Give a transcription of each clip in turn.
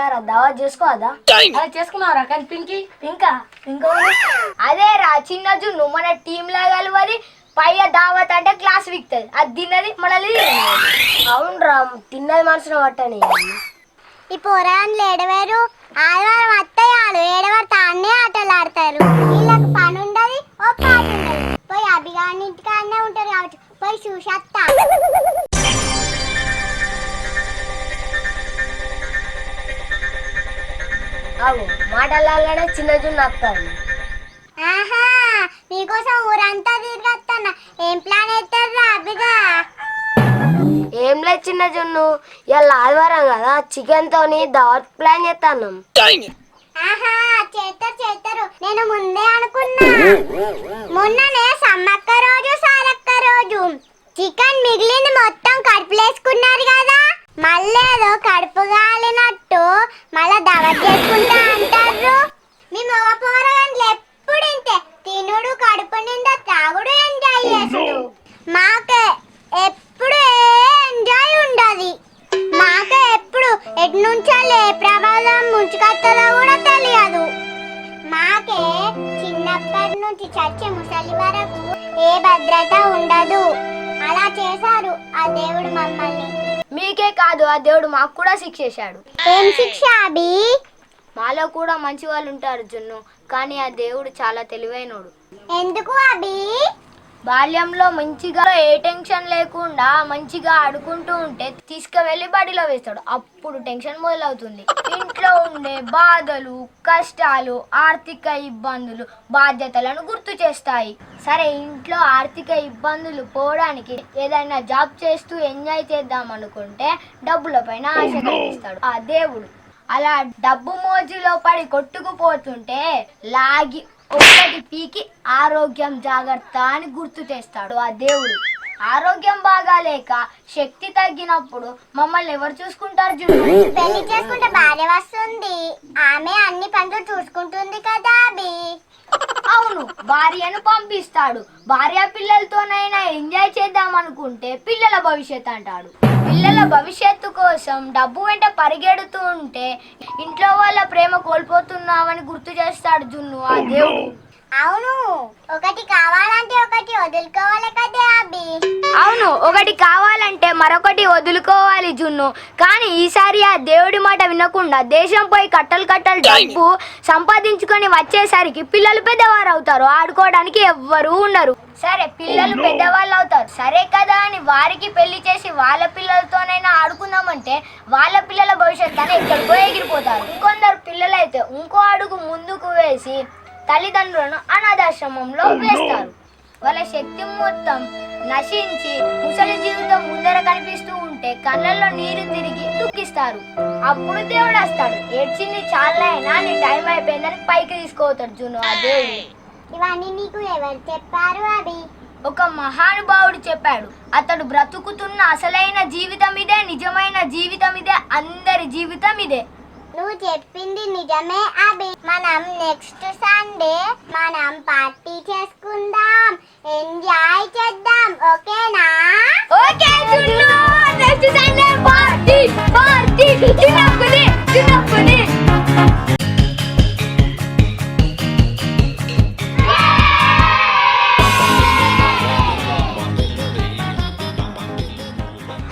యారా దావత్ చేసుకోవద్దా? అలా చేసుకున్నారా? కానీ ఇంకా అదే రా చిన్న జున్ను మన టీం లా కలవది పైగా దావత్ అంటే క్లాస్ విక్తది అది తిన్నది మనల్ని. అవునరా తిన్నది మనసులో పట్టని. ఈ పోరాన్లు ఏడవారు ఆదివారం అత్తయ్యాలు ఏడవారు తాన్నే ఆటలు ఆడతారు. వీళ్ళకి పని ఉండదు ఓ పాట ఉండదు. పోయి అభిగాని ఇంటికాడనే ఉంటారు కాబట్టి పోయి చూసేస్తా. అవు మాటలాగానే చిన్న జున్ను వస్తాను. ఆహా మీకోసం ఊరంతా తిరిగొస్తాను. ఏం ప్లాన్ అవుతారా అభిగా? ఏం లేదు చిన్న జున్ను ఇలా ఆదివారం కదా చికెన్ తోని దావత్ ప్లాన్ చేస్తాను. ఆహా చేస్తారు. నేను ముందే అనుకున్నా. మొన్ననే సమ్మక్క రోజు సారక్క రోజు చికెన్ మిగిలింది మొత్తం కడుపులేసుకున్నారు కదా. మళ్ళేదో కడుపు గాలినట్టు మళ్ళా దావత్ చేసుకుంటా అంటారు. మీ మగ పోరగాండ్లు ఎప్పుడు ఇంతే తినుడు కడుపు నిండా తాగుడు ఎంజాయ్ చేసుడు. మాకే ఎప్పుడు ఎంజాయ్ ఉండదు. మాకే ఎప్పుడు ఎటు నుంచో ఏ ప్రమాదం ముంచుకొస్తుందో కూడా తెలియదు. మాకే చిన్నప్పటి నుంచి చచ్చే ముసలి వరకు ఏ భద్రత ఉండదు. అలా చేశారు ఆ దేవుడు మమ్మల్ని. మీకే కాదు ఆ దేవుడు మాకు కూడా శిక్ష చేశాడు. ఏం శిక్ష అభి? మాలో కూడా మంచి వాళ్ళు ఉంటారు జున్ను, కానీ ఆ దేవుడు చాలా తెలివైనోడు. ఎందుకు అభి? బాల్యంలో మంచిగా ఏ టెన్షన్ లేకుండా మంచిగా ఆడుకుంటూ ఉంటే తీసుకువెళ్ళి బడిలో వేస్తాడు. అప్పుడు టెన్షన్ మొదలవుతుంది. ఇంట్లో ఉండే బాధలు కష్టాలు ఆర్థిక ఇబ్బందులు బాధ్యతలను గుర్తు చేస్తాయి. సరే ఇంట్లో ఆర్థిక ఇబ్బందులు పోవడానికి ఏదైనా జాబ్ చేస్తూ ఎంజాయ్ చేద్దాం అనుకుంటే డబ్బుల పైన ఆశ కలిగిస్తాడు ఆ దేవుడు. అలా డబ్బు మోజులో పడి కొట్టుకుపోతుంటే లాగి ఒక్కటి పీకి ఆరోగ్యం జాగ్రత్త అని గుర్తు చేస్తాడు ఆ దేవుడు. ఆరోగ్యం బాగాలేక శక్తి తగ్గినప్పుడు మమ్మల్ని ఎవరు చూసుకుంటారు జున్ను? పెళ్లి చేసుకుంటే భార్య వస్తుంది, ఆమె అన్ని పనులు చూసుకుంటుంది కదా అభి. అవును భార్యను పంపిస్తాడు. భార్య పిల్లలతోనైనా ఎంజాయ్ చేద్దాం అనుకుంటే పిల్లల భవిష్యత్ అంటాడు. పిల్లల భవిష్యత్తు కోసం డబ్బు వెంట పరిగెడుతూ ఉంటే ఇంట్లో వాళ్ళ ప్రేమ కోల్పోతున్నామని గుర్తు చేస్తాడు జున్ను ఆ దేవుడు. అవును ఒకటి కావాలంటే ఒకటి వదులుకోవాలి కదా అభి. అవును ఒకటి కావాలంటే మరొకటి వదులుకోవాలి జున్ను. కానీ ఈసారి ఆ దేవుడి మాట వినకుండా దేశం పోయి కట్టలు డబ్బు సంపాదించుకొని వచ్చేసరికి పిల్లలు పెద్దవారు అవుతారు. ఆడుకోవడానికి ఎవ్వరూ ఉండరు. సరే పిల్లలు పెద్దవాళ్ళు అవుతారు సరే కదా అని వారికి పెళ్లి చేసి వాళ్ళ పిల్లలతోనైనా ఆడుకుందామంటే వాళ్ళ పిల్లల భవిష్యత్తు అని ఎక్కడికో ఎగిరిపోతారు. కొందరు పిల్లలైతే ఇంకో అడుగు ముందుకు వేసి తల్లిదండ్రులను అనాథాశ్రమంలో వేస్తారు. వాళ్ళ శక్తి మొత్తం నశించి ముసలి జీవితం ముందర కనిపిస్తూ ఉంటే కళ్ళల్లో నీరు తిరిగి దుఃఖిస్తారు. అప్పుడు దేవుడు వస్తాడు. ఏడ్చింది చాలైనా నీ టైం అయిపోయిందని పైకి తీసుకోతాడు జున్ను ఆ దేవుడు. ఇవన్నీ నీకు ఎవరు చెప్పారు అభి? ఒక మహానుభావుడు చెప్పాడు. అతడు బ్రతుకుతున్న అసలైన జీవితం ఇదే, నిజమైన జీవితం ఇదే, అందరి జీవితం ఇదే. నువ్వు చెప్పింది నిజమే అభి. మనం నెక్స్ట్ సండే మనం పార్టీ చేసుకుందాం, ఎంజాయ్ చేద్దాం, ఓకేనా? Okay Junnu next Sunday party చిన్నప్పుని.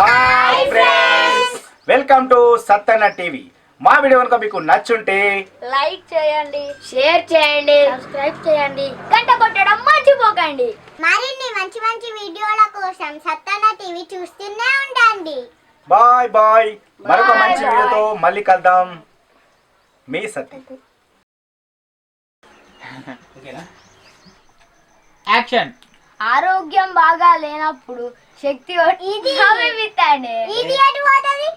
Hi friends, welcome to Sattanna TV. మా వీడియో కనుక మీకు నచ్చుంటే లైక్ చేయండి, షేర్ చేయండి, సబ్స్క్రైబ్ చేయండి, గంట కొట్టడం మర్చిపోకండి. మరిన్ని మంచి మంచి వీడియోల కోసం సత్తన్న టీవీ చూస్తూనే ఉండండి. Bye bye. మరొక మంచి వీడియోతో మళ్ళీ కలుద్దాం. మీ సత్తి. యాక్షన్. ఆరోగ్యం బాగా లేనప్పుడు శక్తి ఇది విత్తండి. ఇది ఎటు పోతది?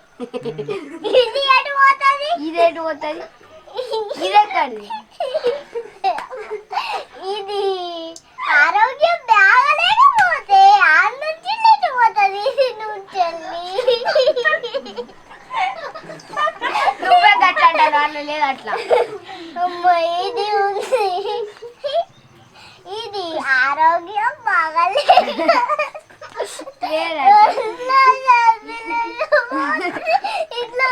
ఇది ఎటు పోతది? ఇదేటు పోతుంది? ఇదెక్కడిది? ఇది ఆరోగ్యం బాగలేకపోతే ఆ నుంచి ఎటు పోతది? ఇది నుంచి నువ్వే గట్ల అంటారు వాళ్ళు లేదు అట్లా. ఇది ఉంది. ఇది ఆరోగ్యం బాగలేదు. ఇట్లా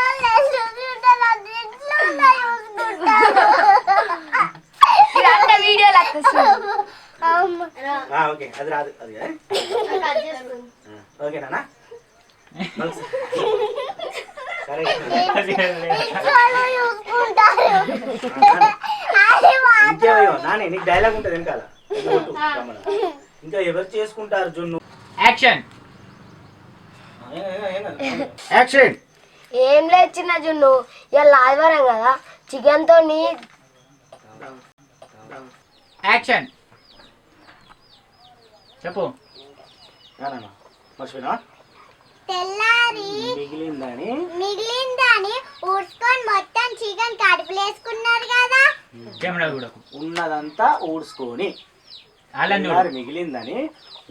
అది రాదు అది ఓకేనా సరే ఇంకేమో నాని నీకు డైలాగ్ ఉంటుంది వెనకాల ఇంకా ఎవరు చేసుకుంటారు జున్ను యాక్షన్. యాక్షన్. ఏం లేదు చిన్న జున్ను, ఇవాళ ఆదివారం కదా, చికెన్ తో యాక్షన్. చెప్పు. మర్చిపోయినా తెల్లారి మిగిలిందని ఊడ్చుకొని మొత్తం చికెన్ కడుపులు వేసుకున్నారు కదా. కెమెరా కూడా ఉన్నదంతా ఊడ్చుకొని అలానే తెల్లారి మిగిలిందని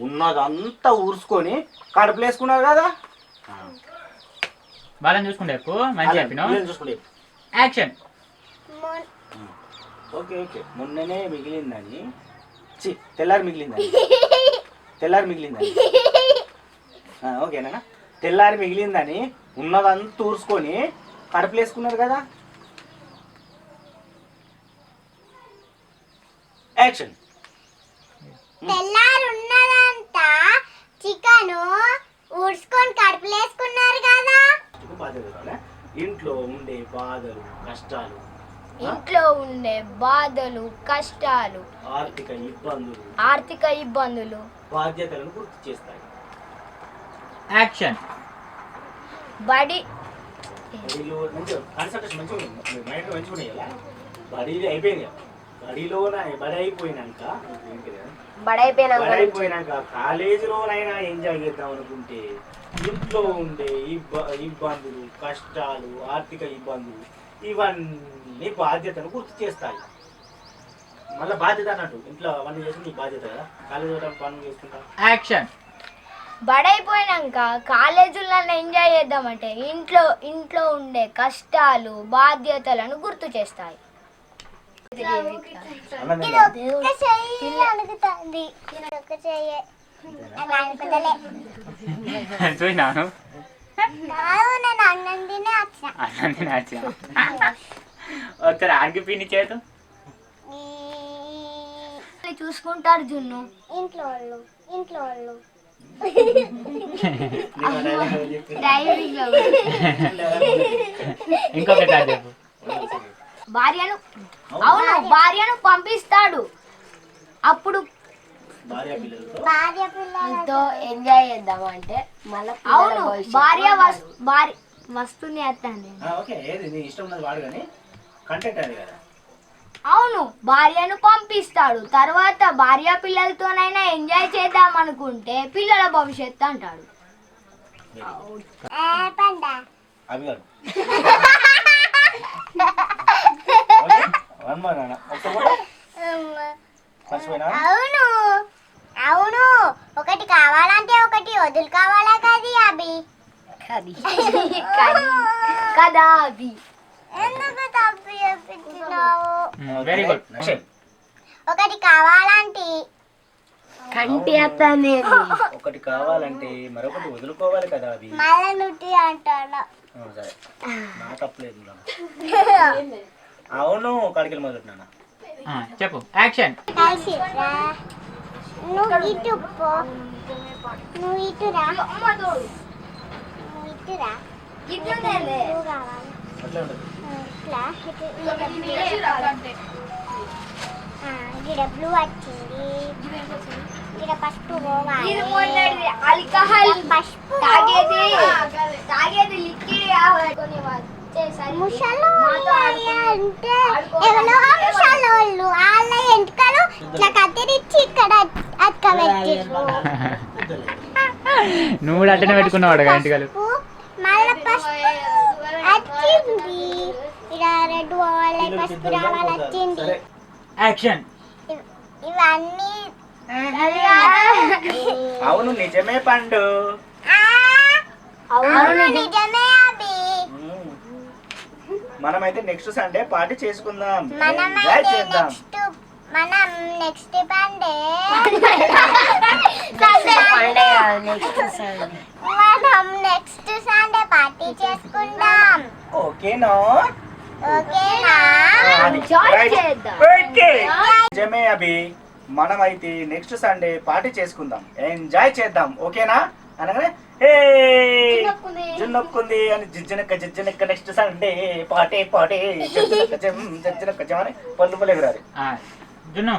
ఉన్నదంతా ఊడ్చుకొని కడుపులు వేసుకున్నారు కదా. వాళ్ళని చూసుకుంటే మంచి చెప్పినావు. చూసుకుంటే యాక్షన్. ఓకే ఓకే మొన్ననే మిగిలిందని తెల్లారి మిగిలిందని ఓకేనా. తెల్లారి మిగిలిందని ఉన్నదంతా ఊర్చుకొని కడుపులు వేసుకున్నారు కదా. యాక్షన్. తెల్లారి ఉన్నదంతా చికెన్ ఊడ్చుకొని కడుపులు వేసుకున్నారు కదా. ఇంట్లో ఉండే బాధలు కష్టాలు ఆర్థిక ఇబ్బందులు బాధ్యతలను గుర్తు చేస్తాయి. యాక్షన్. బడిలో బడి అయిపోయింది. బడి అయిపోయినాక కాలేజీలోనైనా ఎంజాయ్ చేద్దాం అనుకుంటే ఇంట్లో ఉండే ఇబ్బందులు కష్టాలు ఆర్థిక ఇబ్బందులు ఇవన్నీ బాధ్యతను గుర్తు చేస్తాయి. మళ్ళీ బాధ్యత అన్నట్టు ఇంట్లో అవన్నీ చేసి నీ బాధ్యత కదా. కాలేజీ పనులు చేసుకుంటా. యాక్షన్. బడైపోయినాక కాలేజీలలో ఎంజాయ్ చేద్దామంటే ఇంట్లో ఉండే కష్టాలు బాధ్యతలను గుర్తు చేస్తాయి. చూసినాను. ఒకసారి ఆడికి పిన్ని చేతు చూసుకుంటారు జున్ను. ఇంట్లో వాళ్ళు ఇంకొకటి చెప్పు. భార్యను పంపిస్తాడు, అప్పుడు భార్య పిల్లలతో ఎంజాయ్ చేద్దామంటే మళ్ళీ అవును భార్య వస్తుంది అత్తాను. అవును భార్యను పంపిస్తాడు, తర్వాత భార్య పిల్లలతోనైనా ఎంజాయ్ చేద్దాం అనుకుంటే పిల్లల భవిష్యత్తు అంటాడు. అవును అవును ఒకటి కావాలంటే ఒకటి వదులు కావాలా కది అభి కదా అభి. ఎందుకు తప్పు చెప్తున్నావు? Very good. ఒకటి కావాలంటే కంటి అత్తనే ఒకటి కావాలంటే మరొకటి వదులుకోవాలి కదా. అవి మళ్ళీ నుట్టి అంటాను. సరే నా తప్పలేదు. అవును కడికలు మొదలున్నాను. చెప్పు. యాక్షన్. నువ్వు ఇటు పో, నువ్వు ఇటురా, నువ్వు ఇటురా. నువ్వు కావాలి అట్లా ఉండదు. ఇట్లా గిడ బ్లూ వచ్చింది, గిడ పసుపు పోవాలి. పసుపు తాగేది లిక్విడ్ ముసలు అంటే ఎవరో ముసలోళ్ళు వాళ్ళ ఎంటకలు ఇట్లా కత్తిరించి ఇక్కడ అతకబెట్టిర్రు. నువ్వు కూడా అట్టనే పెట్టుకున్నావాడు గంటలు. మళ్ళీ పసుపు వచ్చింది, ఇలా రెడ్ పోవాలి, పసుపు రావాలి వచ్చింది. యాక్షన్. ఇవన్నీ అవును నిజమే పండు. అవును నిజమే అభి. మనమైతే నెక్స్ట్ సండే పార్టీ చేసుకుందాం. మనమైతే మనం నెక్స్ట్ సండే మనం నెక్స్ట్ సండే పార్టీ చేసుకుందాం. ఓకేనా? ఓకేనా? నిజమే అభి. మనమైతే నెక్స్ట్ సండే పార్టీ చేసుకుందాం, ఎంజాయ్ చేద్దాం, ఓకేనా అనగానే ఏ జున్నొక్కుంది అని జిజ్జనక్క నెక్స్ట్ సండే పాటే జజ్జనక్క అని పళ్ళు ఎగురాలి. జున్ను